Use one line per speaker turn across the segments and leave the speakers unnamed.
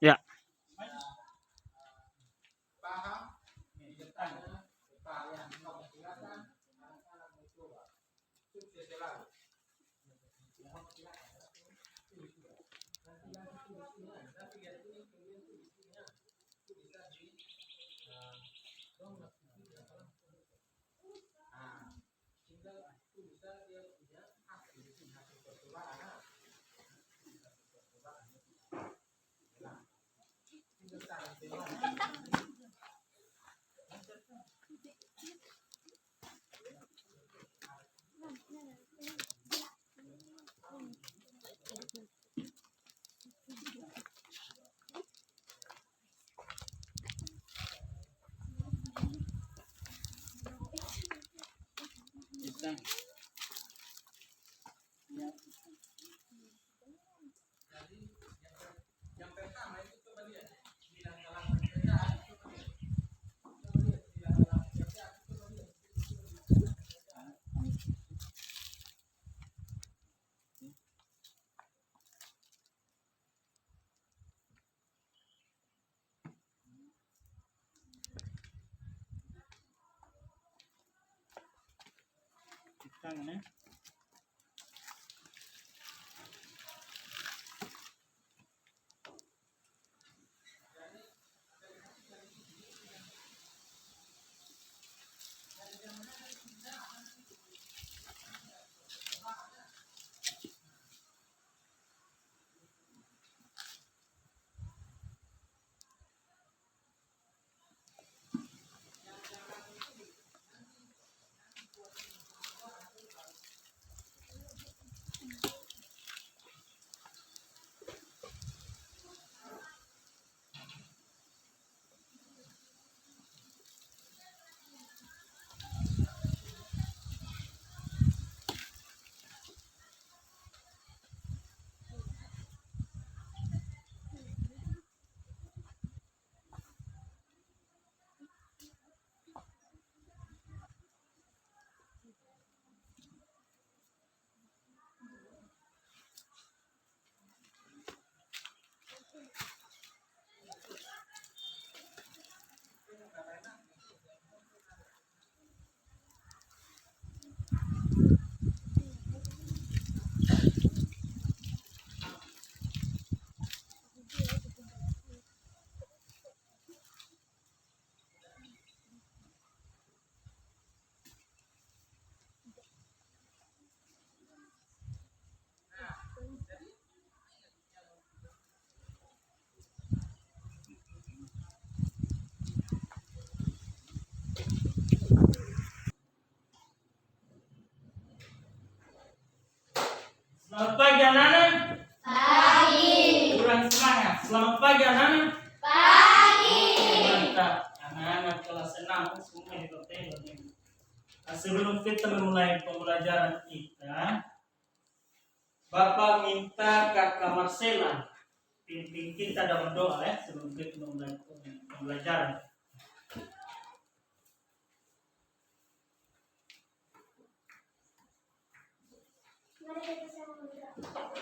Ya. Tangan. Selamat pagi anak-anak. Pagi. Kurang semangat. Selamat pagi anak-anak. Pagi. Mantap. Anak-anak kelas 6 semua di hotel ini. Sebelum kita memulai pembelajaran kita, Bapak minta Kakak Marcela pimpin kita dalam doa ya sebelum kita memulai pembelajaran.
Mari kita sama berdoa. Bapa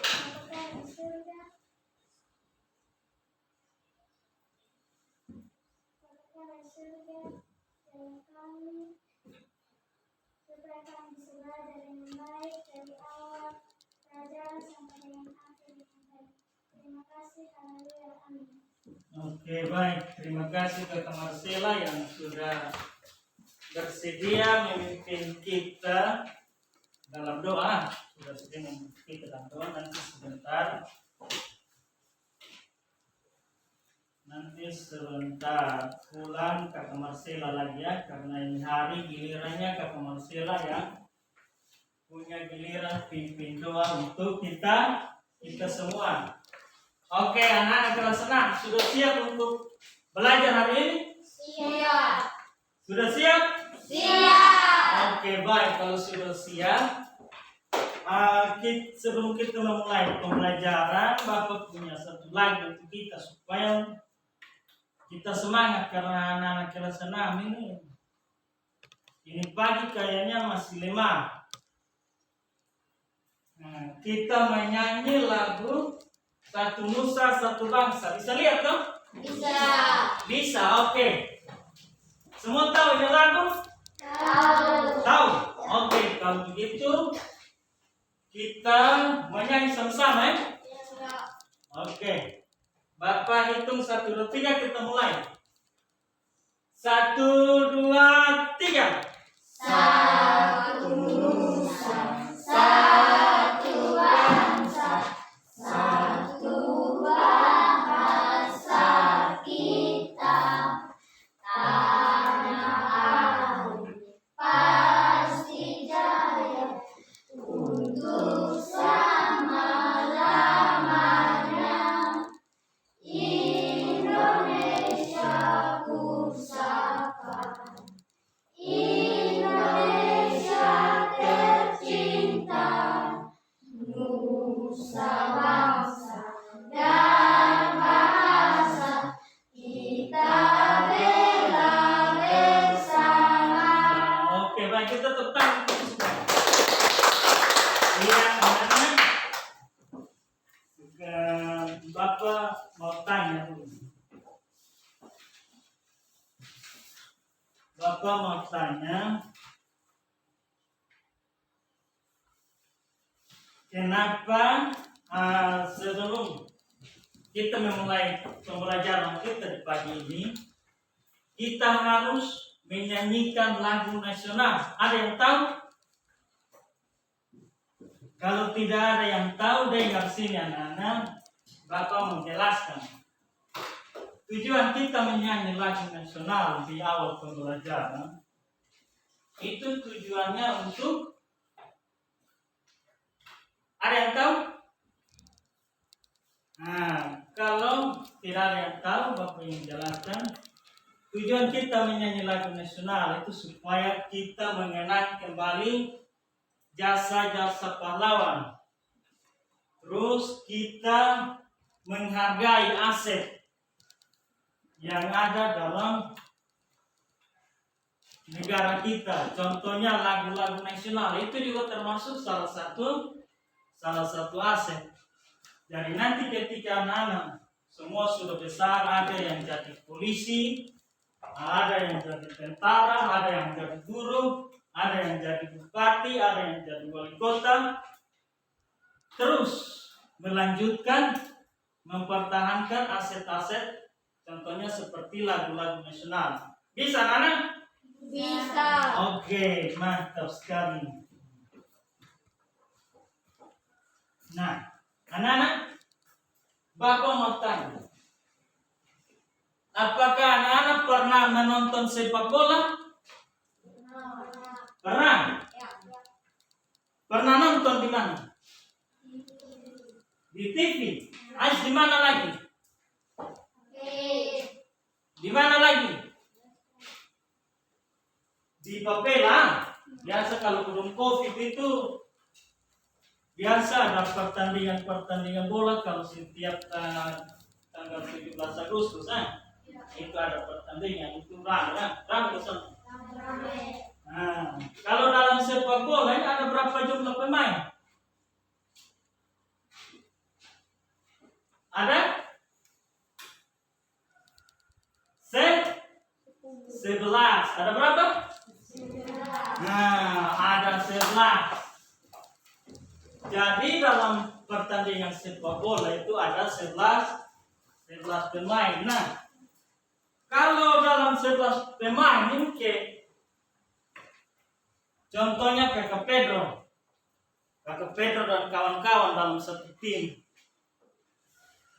di surga, dalam kami, supaya kami bisa belajar dengan baik dari awal pelajaran sampai dengan akhir dengan baik. Terima kasih, haleluya, amin.
Oke, baik. Terima kasih Kakak Marcela yang sudah bersedia memimpin kita dalam doa. Sudah sedia memimpin kita dalam doa. Nanti sebentar pulang Kakak Marcela lagi ya, karena ini hari gilirannya Kakak Marcela ya, punya giliran pimpin doa untuk kita semua. Oke, anak-anak kelas 6 sudah siap untuk belajar hari ini?
Siap.
Sudah siap?
Siap.
Oke, baik. Kalau sudah siap, sebelum kita memulai pembelajaran, Bapak punya satu lagu untuk kita supaya kita semangat, karena anak-anak kelas 6 ini pagi kayaknya masih lemah. Nah, kita menyanyi lagu Satu nusa, satu bangsa. Bisa lihat toh?
Bisa.
Bisa, oke. Semua tahu ini lagu?
Tahu.
Tahu? Oke, kalau begitu kita menyanyi sama-sama ya? Oke. Bapak hitung 1, 2, 3, kita mulai. 1, 2, 3.
Satu nusa, satu bangsa, satu bahasa kita. Tanah air pasti jaya untuk selama-lamanya. Indonesia ku sapa, Indonesia tercinta, nusa bangsa dan bahasa kita bela bersama.
Oke, baik, kita tepuk tangan. Iya, anak-anak. Bapak mau tanya dulu. Bapak mau tanya, kenapa sebelum kita memulai pembelajaran kita di pagi ini, kita harus menyanyikan lagu nasional? Ada yang tahu? Kalau tidak ada yang tahu, dengar sini anak-anak. Bapak menjelaskan. Tujuan kita menyanyi lagu nasional di awal pembelajaran, itu tujuannya untuk, ada yang tahu? Nah, kalau tidak ada yang tahu, Bapak ingin jelaskan. Tujuan kita menyanyi lagu nasional itu supaya kita mengenang kembali jasa-jasa pahlawan. Terus kita menghargai aset yang ada dalam negara kita. Contohnya lagu-lagu nasional itu juga termasuk salah satu aset. Jadi nanti ketika anak-anak semua sudah besar, ada yang jadi polisi, ada yang jadi tentara, ada yang jadi guru, ada yang jadi bupati, ada yang jadi wali kota, terus melanjutkan mempertahankan aset-aset, contohnya seperti lagu-lagu nasional. Bisa, anak?
Bisa.
Oke, mantap sekali. Nah, anak-anak, Bapak mau tanya, apakah anak-anak pernah menonton sepak bola? Pernah? Pernah nonton di mana? Di TV. Ais di mana lagi? Di mana lagi? Di papela. Biasa kalau belum COVID itu biasa ada pertandingan bola kalau setiap tanggal 17 Agustus itu ada pertandingan, itu ramai ke sana. Nah, kalau dalam sepak bola ini ada berapa jumlah pemain? Ada? 11. Ada berapa? Nah, ada 11. Jadi dalam pertandingan sepak bola itu ada 11 pemain. Nah, kalau dalam 11 pemain ini contohnya Kakak Pedro dan kawan-kawan dalam satu tim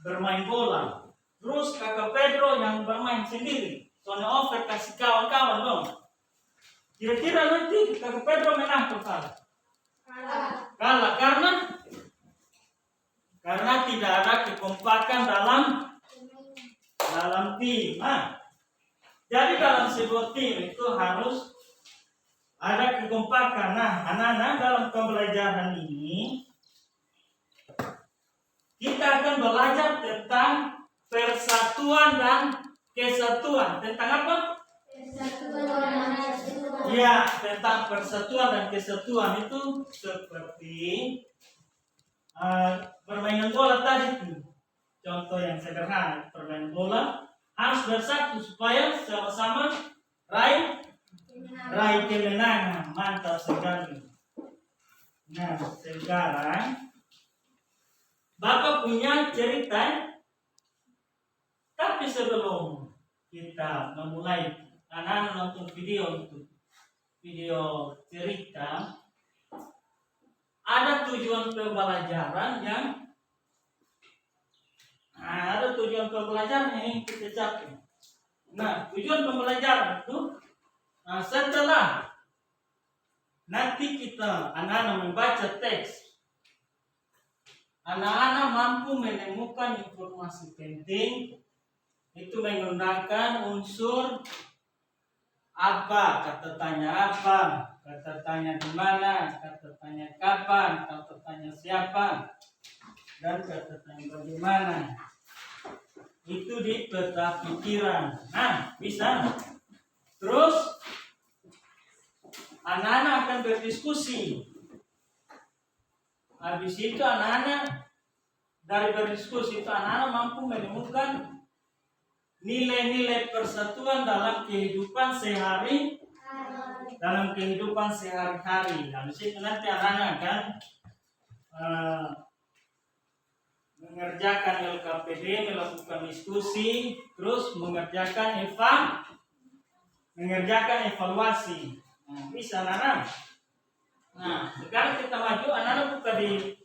bermain bola. Terus Kakak Pedro yang bermain sendiri, soalnya over kasih kawan-kawan dong. Kira-kira nanti Kakak Pedro menang atau kalah? Kalah karena tidak ada kekompakan dalam tim. Nah, jadi dalam sebuah tim itu harus ada kekompakan. Nah, anak-anak, dalam pembelajaran ini kita akan belajar tentang persatuan dan kesatuan. Tentang apa?
Persatuan dan kesatuan.
Ya, tentang persatuan dan kesatuan itu seperti permainan bola tadi. contoh yang sederhana, permain bola harus bersatu supaya sama-sama raih kemenangan. Mantap sekali. Nah, sekarang Bapak punya cerita, tapi sebelum kita memulai anak-anak nonton video cerita, ada tujuan pembelajaran yang kita capai. Nah, tujuan pembelajaran itu, setelah nanti kita anak-anak membaca teks, anak-anak mampu menemukan informasi penting, itu menggunakan unsur apa, kata tanya apa, kata tanya di mana, kata tanya kapan, kata tanya siapa, dan kata tanya bagaimana. Itu di peta pikiran. Nah, bisa. Terus anak-anak akan berdiskusi. Habis itu anak-anak dari berdiskusi itu anak-anak mampu menemukan nilai-nilai persatuan dalam kehidupan sehari-hari. Habis itu nanti anak-anak akan mengerjakan LKPD, melakukan diskusi, terus mengerjakan evaluasi. Nah, bisa anak-anak. Nah, sekarang kita maju, anak-anak buka di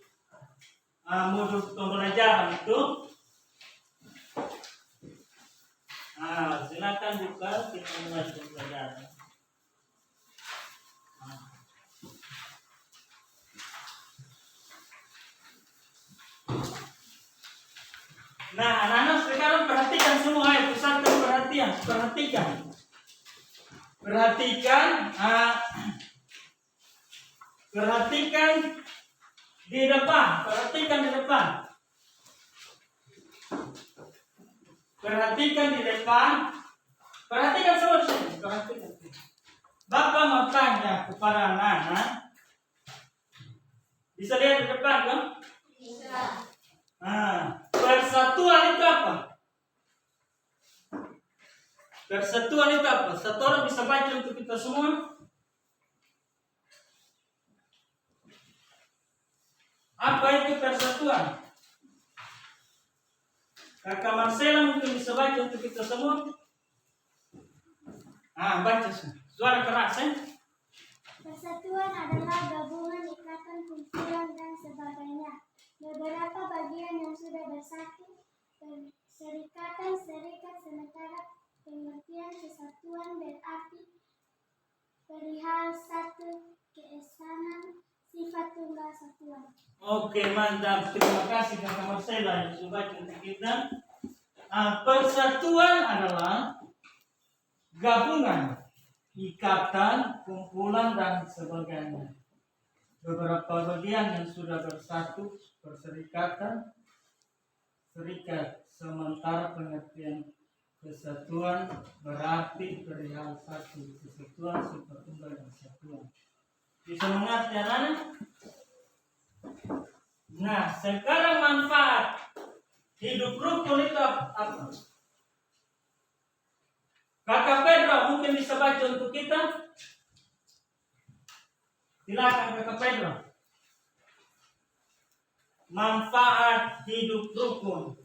modul pembelajaran itu. Nah, silakan buka, kita mulai pembelajaran. Nah, anak-anak sekarang perhatikan semua ya, pusatkan perhatian, perhatikan di depan, perhatikan semua di sini, perhatikan. Bapak mau tanya kepada anak-anak, bisa lihat di depan kan? Bisa. Nah, persatuan itu apa? Satu orang bisa baca untuk kita semua? Apa itu persatuan? Kakak Marcela mungkin bisa baca untuk kita semua? Baca suara keras ya.
Persatuan adalah gabungan, ikatan, kumpulan, dan sebagainya. Beberapa bagian yang sudah bersatu, serikatan, serikat, sementara pengertian kesatuan berarti perihal satu keesanan sifat tunggal satuan.
Oke, mantap. Terima kasih Kakak Marcela yang sudah untuk kita. Persatuan adalah gabungan, ikatan, kumpulan, dan sebagainya. Beberapa bagian yang sudah bersatu, perserikatan, serikat, sementara pengertian kesatuan berarti perihal satu kesatuan, sifat tunggal dan satuan. Bisa mengerti anak-anak? Nah, sekarang manfaat hidup rukun itu apa? Kakak Pedro mungkin bisa baca untuk kita? Silakan Kakak Pedro. Manfaat hidup rukun.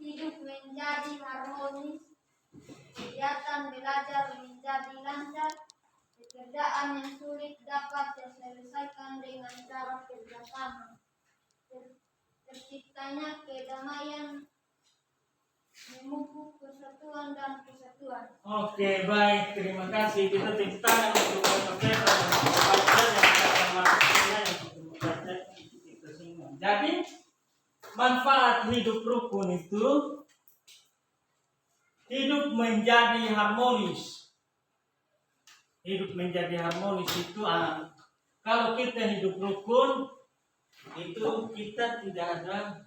Hidup menjadi harmonis, kegiatan belajar menjadi lancar, pekerjaan yang sulit dapat diselesaikan dengan cara kerjasama. Terciptanya kedamaian, memupuk persatuan dan kesatuan.
Oke, baik, terima kasih. Kita tepuk tangan untuk Kakak Pedro yang kita semua. Jadi manfaat hidup rukun itu hidup menjadi harmonis. Hidup menjadi harmonis itu kalau kita hidup rukun itu kita tidak ada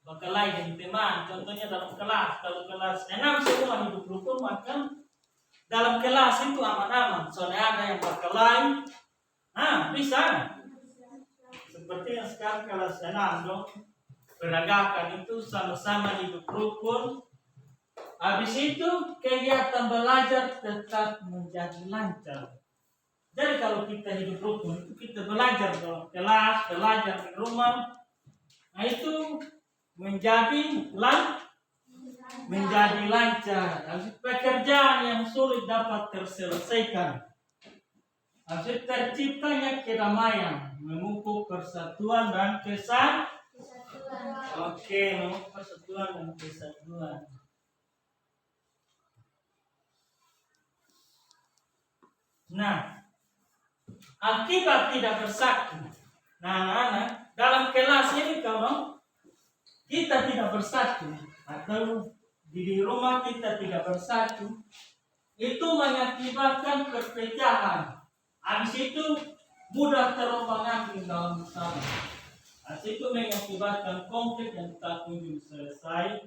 berkelahi dengan teman. Contohnya dalam kelas, kalau kelas 6 semua hidup rukun, maka dalam kelas itu aman-aman. Soalnya ada yang berkelahi, bisa. Seperti yang sekarang kelas 6 dong. peragakan itu sama-sama hidup rukun. Habis itu kegiatan belajar tetap menjadi lancar. Jadi kalau kita hidup rukun itu kita belajar di kelas, belajar di rumah, nah itu menjadi lancar. Habis pekerjaan yang sulit dapat terselesaikan. Habis terciptanya kedamaian, memupuk persatuan dan kesatuan. Oke, memupuk persatuan dan kesatuan. Nah, akibat tidak bersatu. Nah, anak-anak, dalam kelas ini kalau kita tidak bersatu atau di rumah kita tidak bersatu, itu mengakibatkan perpecahan. Habis itu mudah terombang-ambing dalam bersama. Habis itu mengakibatkan konflik yang tak kunjung selesai.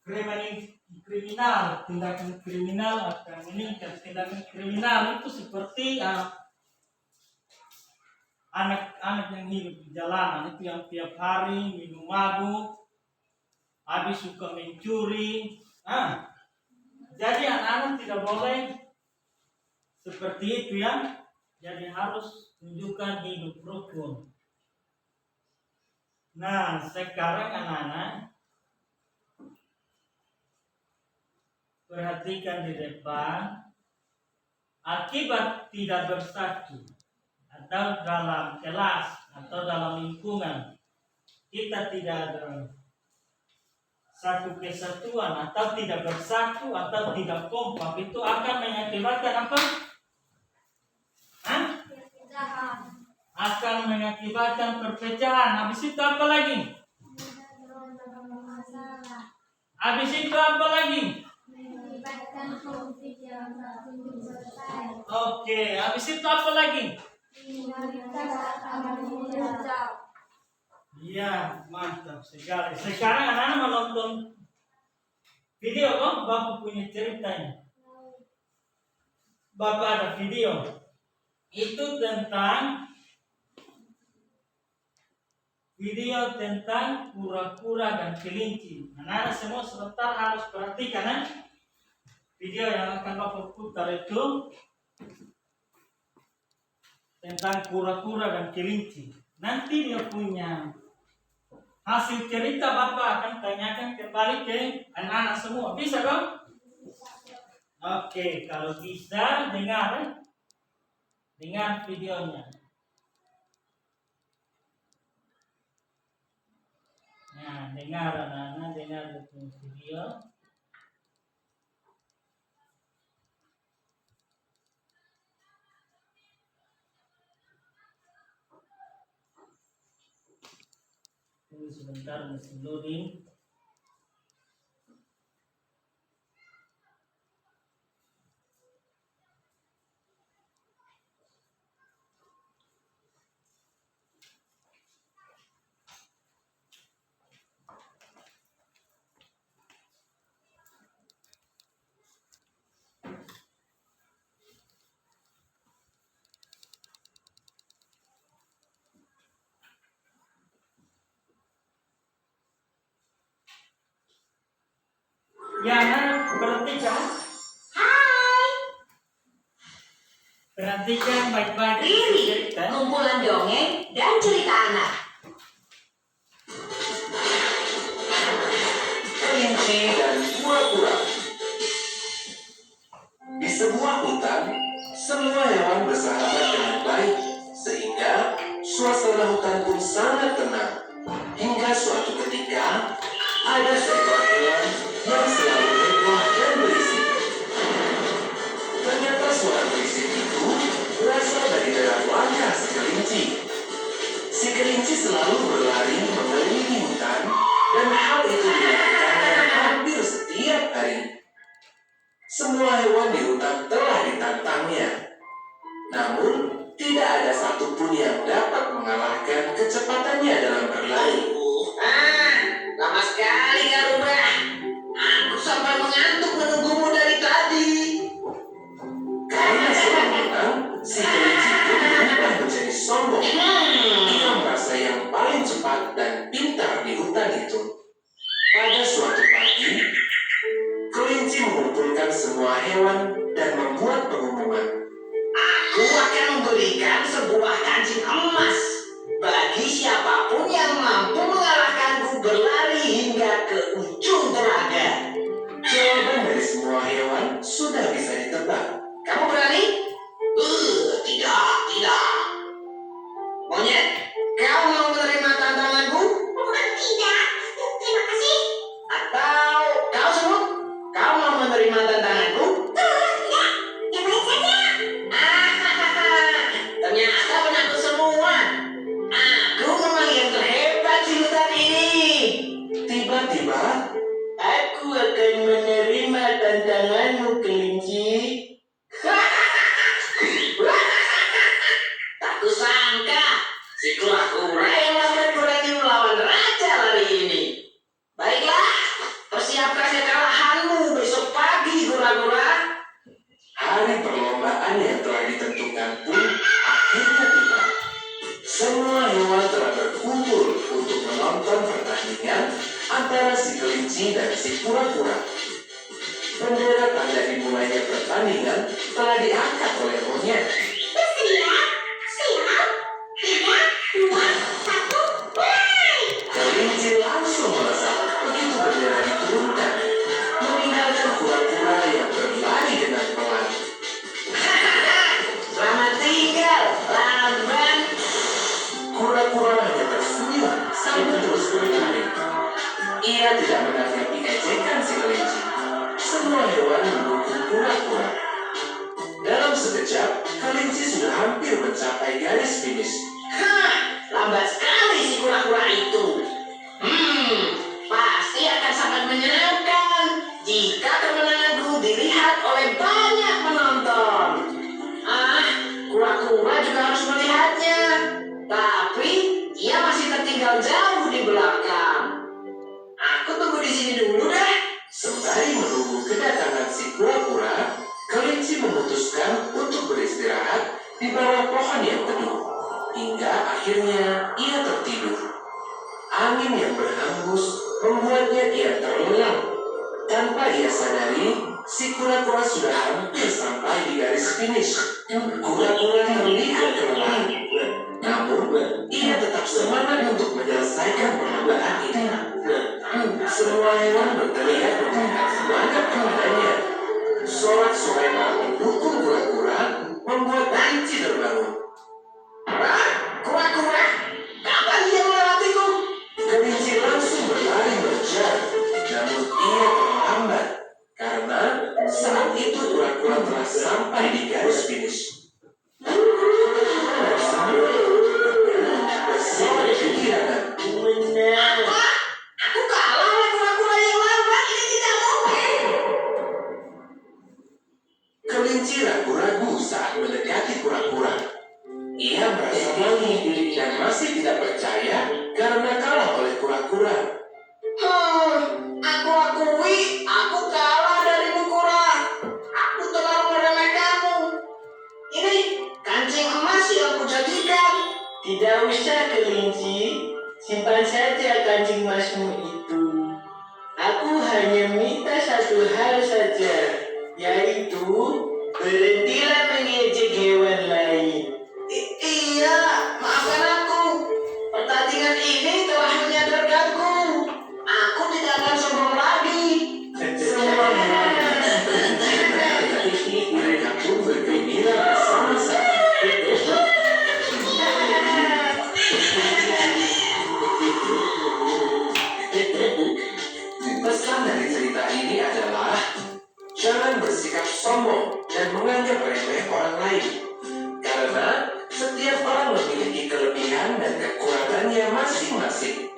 Kriminal, tindakan kriminal akan meningkat. Tindakan kriminal itu seperti anak-anak yang hidup di jalanan itu yang tiap hari minum mabuk, habis suka mencuri. Jadi anak-anak tidak boleh seperti itu ya. Jadi harus tunjukkan hidup rukun. Nah, sekarang anak-anak perhatikan di depan, akibat tidak bersatu atau dalam kelas atau dalam lingkungan kita tidak ada satu kesatuan atau tidak bersatu atau tidak kompak, itu akan mengakibatkan apa? Akan mengakibatkan perpecahan. Habis itu apa lagi? Oke, habis itu apa lagi? Iya, mantap sekali. Sekarang anak-anak menonton video kok, Bapak punya ceritanya. Bapak ada video. Itu tentang kura-kura dan kelinci. Anak-anak semua sebentar harus perhatikan video yang akan Bapak putar itu tentang kura-kura dan kelinci. Nanti dia punya hasil cerita Bapak akan tanyakan kembali ke anak-anak semua. Bisa dong? Oke, kalau bisa dengar videonya. Nah, dengar anak-anak, dengar video. Tunggu sebentar, masih loading. Ya, anak, perhatikan. Perhatikan baik-baik.
Ini kumpulan dongeng dan cerita anak.
Kelinci dan kura-kura. Di sebuah hutan, semua hewan bersahabat dengan baik, sehingga suasana hutan pun sangat tenang. Hingga suatu ketika, ada seekor hewan yang selalu heboh dan berisik. Ternyata suara berisik itu berasal dari dalam wajah si kelinci. Si kelinci selalu berlari mengelilingi hutan, dan hal itu dilakukannya hampir setiap hari. Semua hewan di hutan telah ditantangnya. Namun, tidak ada satupun yang dapat mengalahkan kecepatannya dalam berlari.
Lama sekali kau rubah. Aku sampai mengantuk menunggumu dari tadi.
Karena sudah menang, si kelinci pun berubah menjadi sombong. Ia merasa yang paling cepat dan pintar di hutan hewan dan membuat pengumuman.
Aku akan memberikan sebuah kancing emas bagi siapapun yang mampu mengalahkanku berlari hingga ke ujung telaga.
Jawaban dari semua hewan sudah bisa ditebak.
Kamu berani? Tidak. Monyet, kau mau menerima tantanganku? Tidak, terima kasih. Atau kau semut, kau mau menerima tantanganku? Tidak, yang baik saja. Ternyata penakut semua. Aku memang yang terhebat di hutan ini.
Tiba-tiba,
Aku akan menerima tantanganmu, kelinci. Tak kusangka si kura-kura yang lambat berani melawan raja lari ini. Baiklah, persiapkan kekalahanmu besok pagi, kura-kura.
hari perlombaan yang telah ditentukan pun akhirnya tiba. Semua hewan telah berkumpul untuk menonton pertandingan antara si kelinci dan si kura-kura. Bendera tanda dimulainya pertandingan telah diangkat oleh monyet.
Bersedia? Siap? 3, 2, 1, mulai!
Kelinci langsung melesat begitu bendera diturunkan, meninggalkan kura-kura yang berlari dengan pelan.
Selamat tinggal, lamban.
Kura-kura hanya tersenyum sambil terus berlari. Ia tidak menanggapi ejekan si kelinci. Semua hewan mendukung kura-kura. Dalam sekejap, kelinci sudah hampir mencapai garis finish.
Lambat sekali si kura-kura itu. Pasti akan sangat menyenangkan jika kemenanganku dilihat oleh banyak penonton. Kura-kura juga harus melihatnya. Tapi ia masih tertinggal jauh di belakang. Aku tunggu di sini dulu deh.
Sembari menunggu kedatangan si kura-kura, kelinci memutuskan untuk beristirahat di bawah pohon yang teduh. Hingga akhirnya ia tertidur. Angin yang berhembus membuatnya ia terlelap. Tanpa ia sadari, si kura-kura sudah hampir sampai di garis finish. Kura-kura terlihat kelelahan. Namun, ia tetap semangat untuk menyelesaikan perlombaan ini. Semua hewan berteriak memberikan semangat kepadanya. Sorak-sorai para pendukung kura-kura membuat kelinci terbangun.
Kura-kura, kapan dia melewatiku?
Kelinci langsung berlari mengejar, namun ia terlambat karena saat itu kura-kura telah sampai di garis finish. Bersorak kegirangan.
Menang. Aku kalah oleh kura-kura yang lambat. Ini tidak mungkin.
Kelinci ragu-ragu saat mendekati kura-kura. Ia merasa malu dan masih tidak percaya karena kalah oleh kura-kura.
Aku akui, aku kalah darimu, kura. Aku terlalu meremehkanmu. Ini kancing emas yang aku jadikan. Tidak usah, kelinci. Simpan saja kancing emasmu itu. Aku hanya minta satu hal saja, yaitu berhentilah mengejek hewan lain. Iya, maafkan aku. Pertandingan ini telah menyadarkanku. Aku tidak akan sombong lagi.
Semua mereka pun bergembira bersama-sama. Pesan dari cerita ini adalah jangan bersikap sombong dan menganggap remeh orang lain. Karena setiap orang memiliki kelebihan dan kekurangannya masing-masing.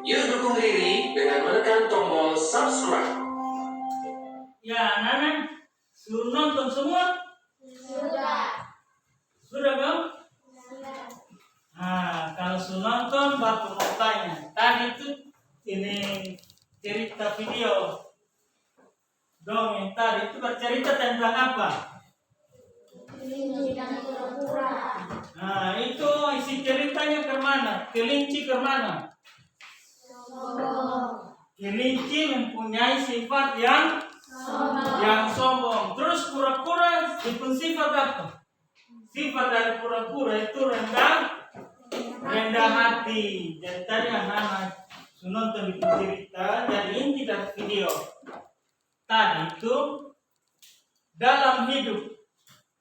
Yuk dukung Riri dengan menekan tombol subscribe.
Ya, anak-anak, suruh nonton semua.
Sudah.
Sudah, Bang?
Sudah.
Nah, kalau suruh nonton, baru mau tanya. Tadi itu ini cerita video dongeng tadi itu bercerita tentang apa?
Kelinci dan kura-kura.
Nah, itu isi ceritanya ke mana? Kelinci ke mana?
Sombong.
Kelinci mempunyai sifat yang Yang sombong. Terus pura-pura itu sifat apa? Sifat dari pura-pura itu rendah hati. Jadi tadi anak-anak nonton di cerita, jadi inti dari video tadi itu dalam hidup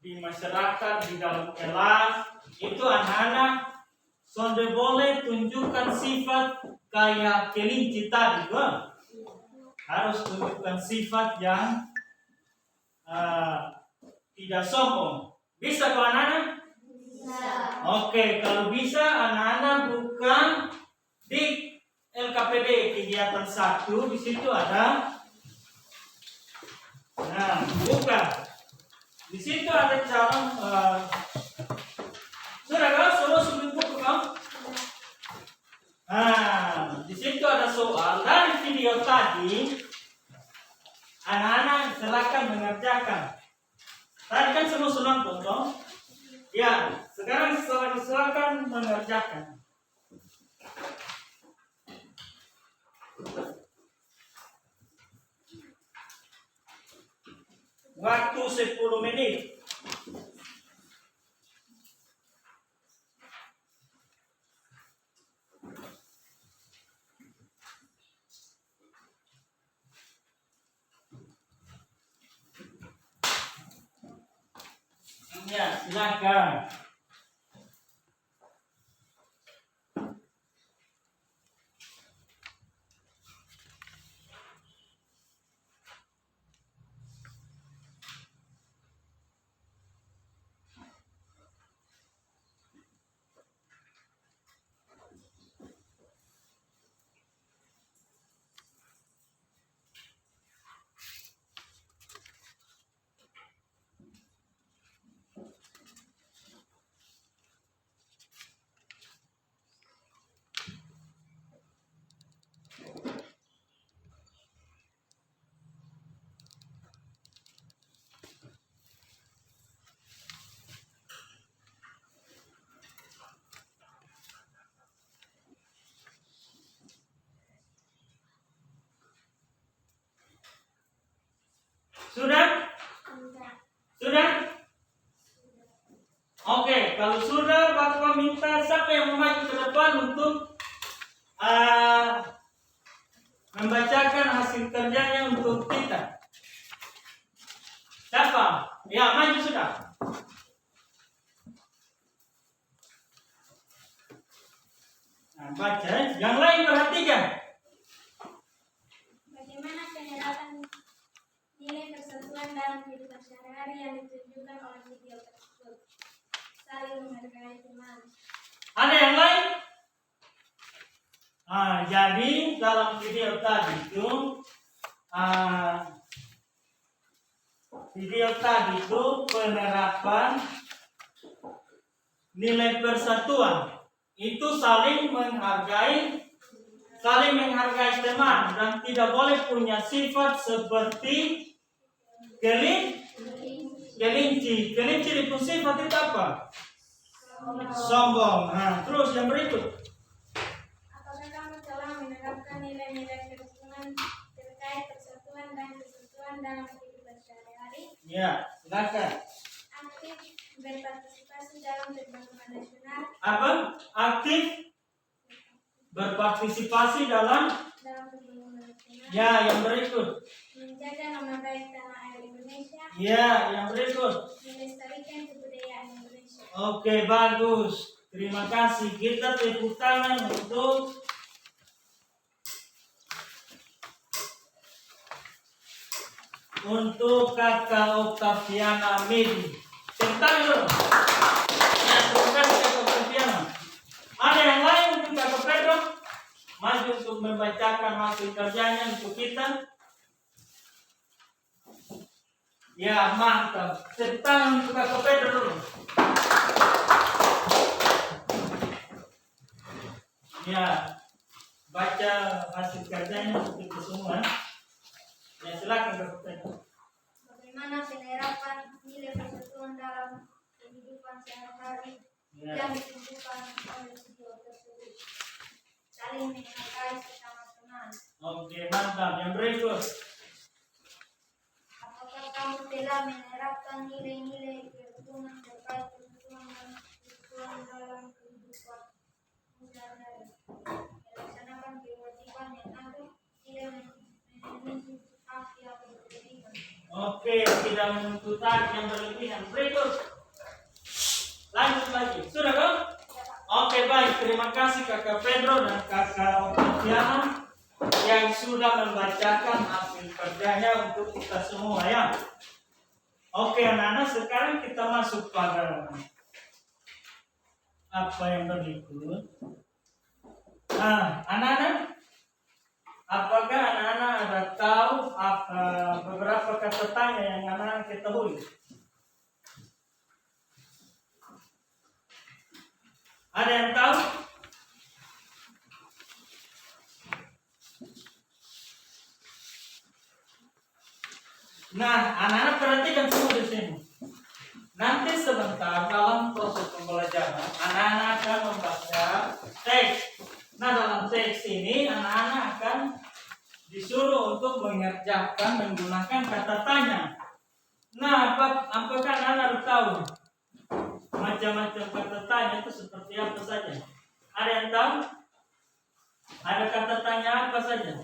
di masyarakat, di dalam kelas itu anak-anak sonde boleh tunjukkan sifat kayak kelinci tadi, kan? Harus tunjukkan sifat yang tidak sombong. Bisa kok anak-anak?
Bisa.
Oke, kalau bisa anak-anak bukan di LKPD kegiatan 1, di situ ada. Nah, buka. Di situ ada cara. Sudah kan? Semua sudah buku kan? Nah, di situ ada soal dari video tadi. Anak-anak silakan mengerjakan. Tadi kan semua sudah nonton, toh? Ya, sekarang silakan mengerjakan. Waktu 10 menit. Ya, silakan. Sudah? Sudah? Oke, kalau sudah, Bapak minta siapa yang mau maju ke depan untuk membacakan hasil kerjanya untuk kita. Siapa? Ya, maju sudah. Nah, baca. Yang lain perhatikan.
Bagaimana penerapan nilai persatuan dalam kehidupan sehari-hari yang ditunjukkan oleh video tersebut? Saling menghargai teman.
Ada yang lain? Jadi dalam video tadi itu penerapan nilai persatuan itu saling menghargai teman dan tidak boleh punya sifat seperti kelinci. Kelinci itu sifat itu apa? Sombong. Nah, terus yang berikut.
Apakah kamu telah menerapkan nilai-nilai kerukunan terkait persatuan dan kesatuan dalam kehidupan sehari-hari?
Ya, silakan.
Aktif berpartisipasi dalam pembangunan nasional.
Apa? Aktif berpartisipasi dalam.
Pembangunan nasional.
Ya, yang berikut.
Menjaga nama baik tanah air Indonesia.
Ya, yang berikut.
Melestarikan kebudayaan Indonesia.
Oke, bagus. Terima kasih. Kita tepuk tangan untuk Kakak Oktaviana Medi. Tepuk tangan dulu. Ya, terima kasih Kakak Oktaviana. Ada yang lain untuk Kakak Pedro? Maju untuk membacakan hasil kerjanya untuk kita. Ya, mantap. Tepuk tangan untuk Kakak Pedro dulu. Ya, baca hasil kerjanya untuk kita semua. Ya, silakan Kakak Pedro.
Bagaimana penerapan nilai persatuan dalam kehidupan sehari-hari
Ya.
yang ditunjukkan oleh video tersebut? Saling menghargai sesama teman.
Oke, mantap. Yang berikut.
marilah menerapkan nilai-nilai kerukunan terkait kebutuhan dan kebutuhan dalam kehidupan sehari-hari. Melaksanakan kewajiban yang ada tidak menuntut hak yang berlebihan.
Oke, tidak menuntut hak yang berlebihan. Berikut. Lanjut lagi. Sudah kan? Oke, baik. Terima kasih Kakak Pedro dan Kakak Otiana yang sudah membacakan hasil kerjanya untuk kita semua ya. Oke, anak-anak, sekarang kita masuk pada apa yang berikut. Nah, anak-anak, apakah anak-anak ada tahu apa beberapa kata tanya yang anak-anak ketahui? Ada yang tahu? Nah, anak-anak perhatikan semua di sini. Nanti sebentar dalam proses pembelajaran, anak-anak akan membaca teks. Nah, dalam teks ini anak-anak akan disuruh untuk mengerjakan menggunakan kata tanya. Nah, apakah anak-anak tahu macam-macam kata tanya itu seperti apa saja? Ada yang tahu? Ada kata tanya apa saja?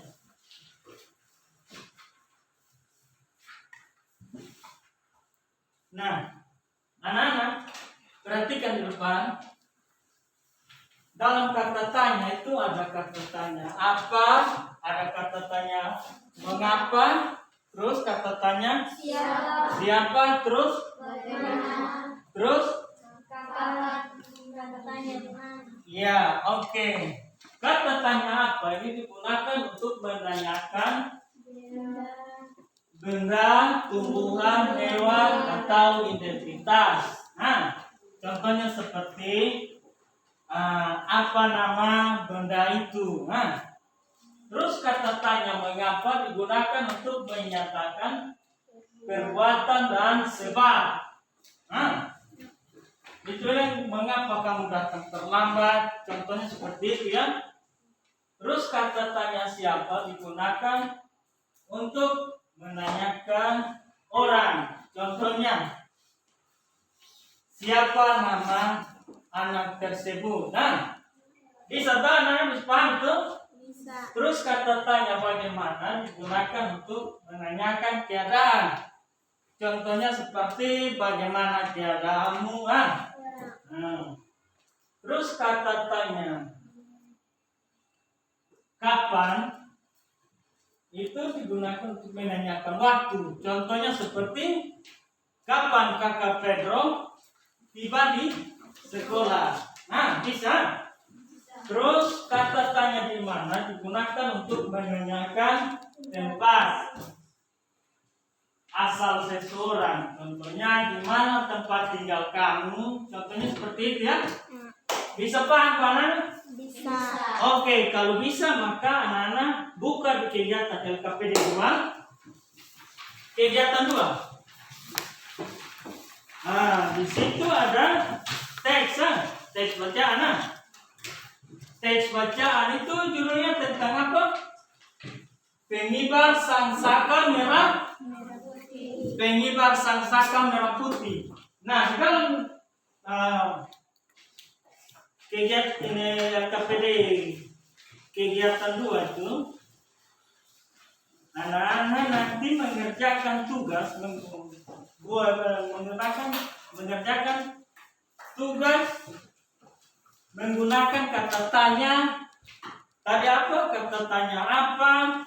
Nah, anak-anak perhatikan di depan. Dalam kata tanya itu ada kata tanya apa, ada kata tanya mengapa, terus kata tanya siapa, terus
Bagaimana?
terus
Kapan? Kata tanya di mana?
ya, oke. Kata tanya apa ini digunakan untuk menanyakan benda, tumbuhan, hewan, atau identitas. Nah, contohnya seperti apa nama benda itu. Nah, terus kata tanya mengapa digunakan untuk menyatakan perbuatan dan sebab. Nah, itu yang mengapa kamu datang terlambat. Contohnya seperti itu ya. Terus kata tanya siapa digunakan untuk menanyakan orang. Contohnya, siapa nama anak tersebut? Nah, bisa tak anak bisa paham tuh?
Bisa.
Terus kata tanya bagaimana digunakan untuk menanyakan keadaan. Contohnya seperti bagaimana keadaanmu? Terus kata tanya kapan itu digunakan untuk menanyakan waktu. Contohnya seperti kapan Kakak Pedro tiba di sekolah. Nah, bisa. Terus kata tanya di mana digunakan untuk menanyakan tempat asal seseorang. Contohnya di mana tempat tinggal kamu. Contohnya seperti itu ya. Bisa paham anak-anak?
Bisa.
Oke, kalau bisa maka anak-anak buka di kegiatan LKPD 2. Kegiatan 2. Nah, di situ ada teks, teks bacaan. Teks bacaan itu judulnya tentang apa? Pengibar sangsaka merah. Pengibar sangsaka merah putih. Nah, di dalam kegiatan LKPD kegiatan 2 itu anak-anak nanti mengerjakan tugas mengerjakan tugas menggunakan kata tanya. Tadi apa? Kata tanya apa?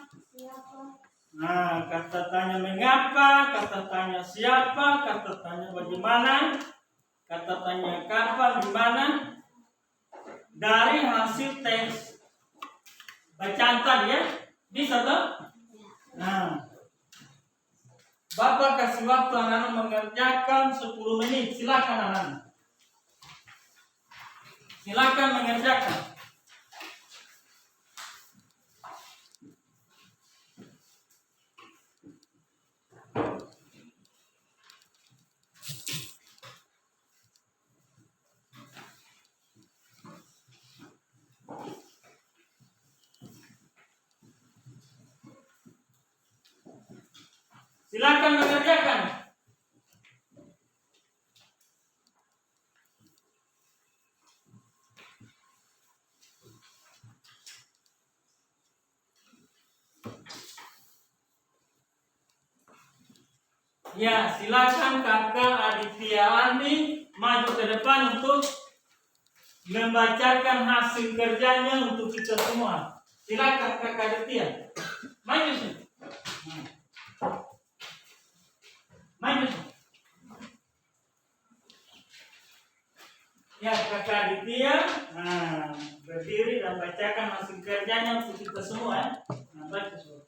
Nah, kata tanya mengapa, kata tanya siapa, kata tanya bagaimana, kata tanya kapan, di mana. Dari hasil tes bacaan tadi ya, bisa tuh? Nah, Bapak kasih waktu anak-anak mengerjakan 10 menit. Silakan anak-anak. Silakan mengerjakan. Silakan mengerjakan. Ya, silakan kakak Aditya Andi maju ke depan untuk membacakan hasil kerjanya untuk kita semua. Silakan kakak Aditya. Maju sih. Maju sih. Ya, kakak Aditya, berdiri dan bacakan hasil kerjanya untuk kita semua. Baca semua.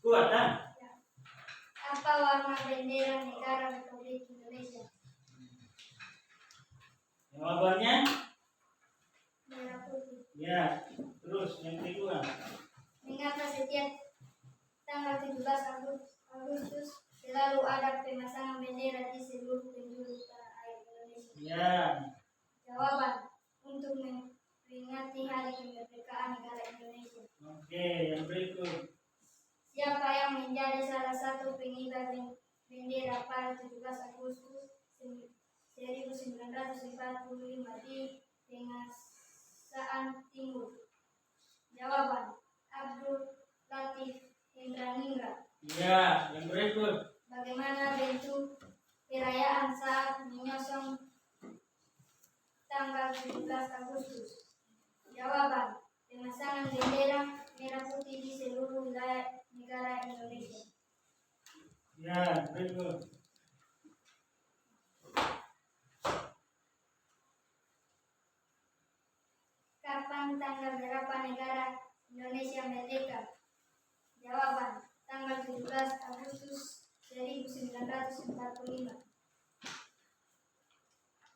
Kuat, kan?
Apa warna bendera negara Republik Indonesia?
Jawabannya?
Merah putih.
Ya. Terus yang kedua.
Mengapa setiap tanggal 17 Agustus selalu ada pemasangan bendera di seluruh penjuru tanah air Indonesia?
Ya.
Jawaban, untuk memperingati hari kemerdekaan negara Indonesia.
Oke, yang berikut.
Siapa yang menjadi salah satu pengibar bendera pada 17 Agustus 1945 di Pengasaan Timur? Jawaban, Abdul Latif Indraningrat.
Ya, yang berikut.
Bagaimana bentuk perayaan saat menyosong tanggal 17 Agustus? Jawaban, pemasangan bendera merah putih di seluruh wilayah negara Indonesia.
Ya, berikut.
Kapan tanggal berapa negara Indonesia merdeka? Jawaban, tanggal 17 Agustus 1945.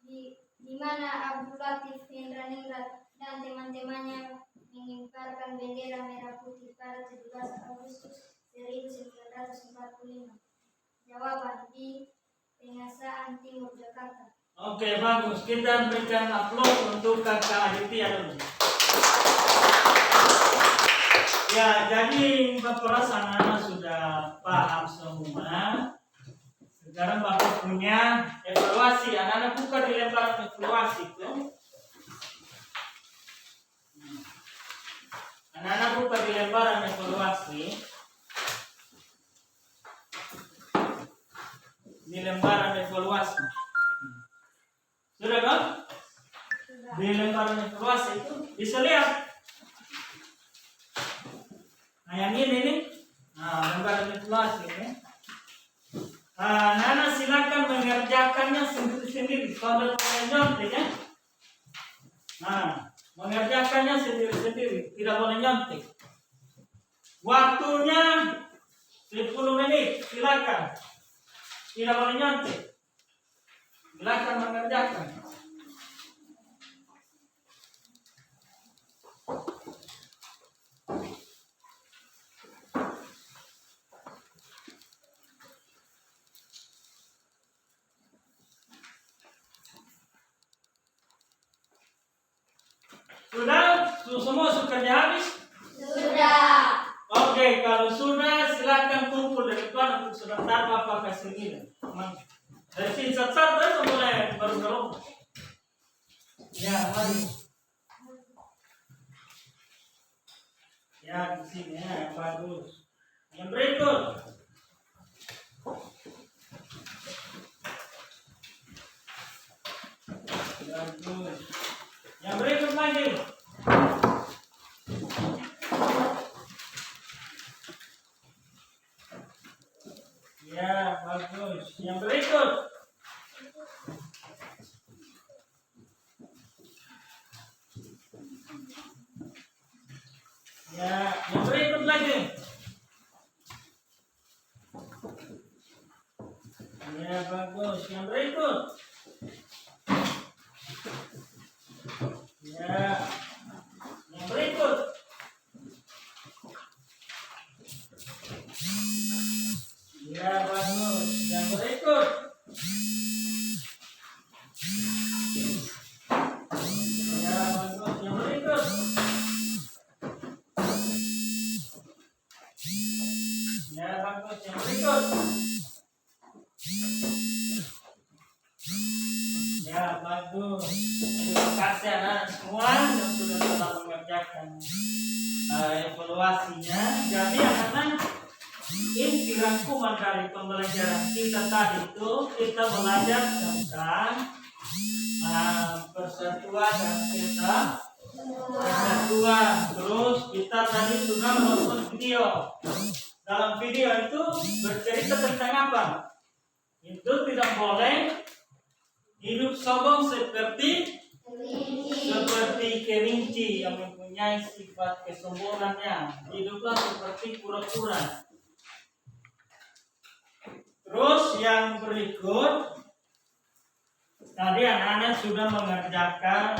Di mana Abdul Latif Indraningrat dan teman-temannya mengibarkan bendera merah putih pada 17 Agustus 1945. Jawaban, di Pengasaan Timur Jakarta.
Oke, bagus. Kita berikan aplaus untuk kakak Aditya dulu. Ya, jadi Bapak rasa anak sudah paham semua. Sekarang Bapak punya evaluasi. Anak-anak buka di lembaran evaluasi itu. Anak-anak buka di lembaran evaluasi. Di lembaran evaluasi. Sudah kan? Di lembaran evaluasi itu bisa lihat. Nah, yang ini nih. Nah, lembaran evaluasi ini. Nana silakan mengerjakannya sendiri-sendiri. Kalau boleh nyontek ya. Nah, mengerjakannya sendiri-sendiri. Tidak boleh nyontek. Waktunya 10 menit. Silakan. Tidak boleh nyontek. Silakan mengerjakan. Sudah? Semua kerja habis?
Sudah.
Oke, kalau sudah silakan kumpul di depan untuk sebentar Bapak kasih nilai. Dari sini satu-satu itu mulai baru-baru. Ya, mari. Ya, di sini ya, bagus. Yang berikut. Bagus. Yang berikut lagi. Ya, bagus. Yang berikut. Ya, yang berikut lagi. Ya, bagus. Yang berikut. Ya, yang berikut. Ya, bagus. Yang berikut. Ya, bagus. Yang berikut. Ya, bagus. Yang berikut. Ya, bagus. Terima kasih anak semua yang sudah telah mengerjakan evaluasinya. Jadi anak-anak inti rangkuman dari pembelajaran kita tadi itu kita belajar tentang persatuan dan persatuan. Terus kita tadi sudah menonton video. Dalam video itu bercerita tentang apa? Itu tidak boleh hidup sombong seperti kelinci yang mempunyai sifat kesombongannya. Hiduplah seperti kura-kura. Terus yang berikut, tadi anak-anak sudah mengerjakan,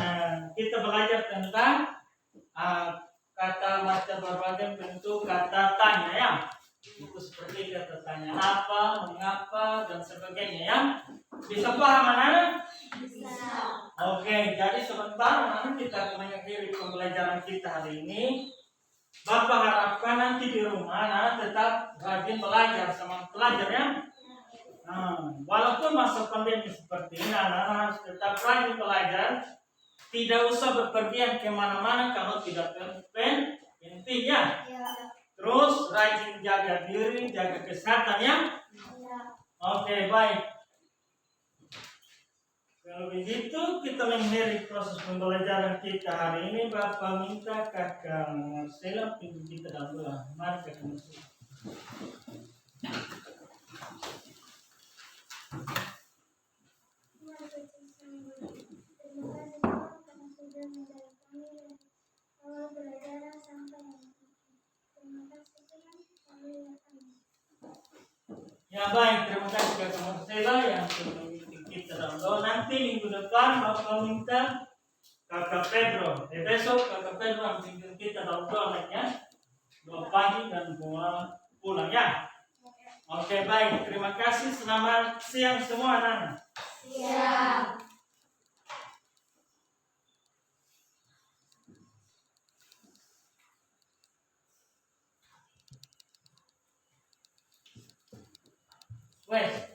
kita belajar tentang kata macam berbagai bentuk kata tanya ya. Itu seperti kata tanya apa, mengapa, dan sebagainya ya. Bisa paham anak-anak?
Bisa.
Oke, jadi sebentar nanti kita akan mengakhiri pembelajaran kita hari ini. Bapak harapkan nanti di rumah anak tetap rajin belajar sama pelajar ya. Walaupun masa pandemi seperti ini, anak harus tetap rajin belajar. Tidak usah bepergian kemana-mana kalau tidak penting ya. Terus rajin jaga diri, jaga kesehatan ya. Oke, baik. Kalau begitu kita mengakhiri proses pembelajaran kita hari ini. Bapak minta kakak Marcela pimpin kita dalam doa. Mari kakak Marcela.
Terima kasih Tuhan karena sudah menjaga kami dari awal belajar sampai hari ini. Terima kasih Tuhan. Haleluya. Amin.
Ya baik, terima kasih kakak Marcela yang sudah memimpin kita dalam doa. Nanti minggu depan Bapak minta kakak Pedro. Besok kakak Pedro yang memimpin kita dalam doa ya. Doa pagi dan doa pulang ya. Oke baik, terima kasih. Selamat siang semua anak-anak.
Siap.
Wes.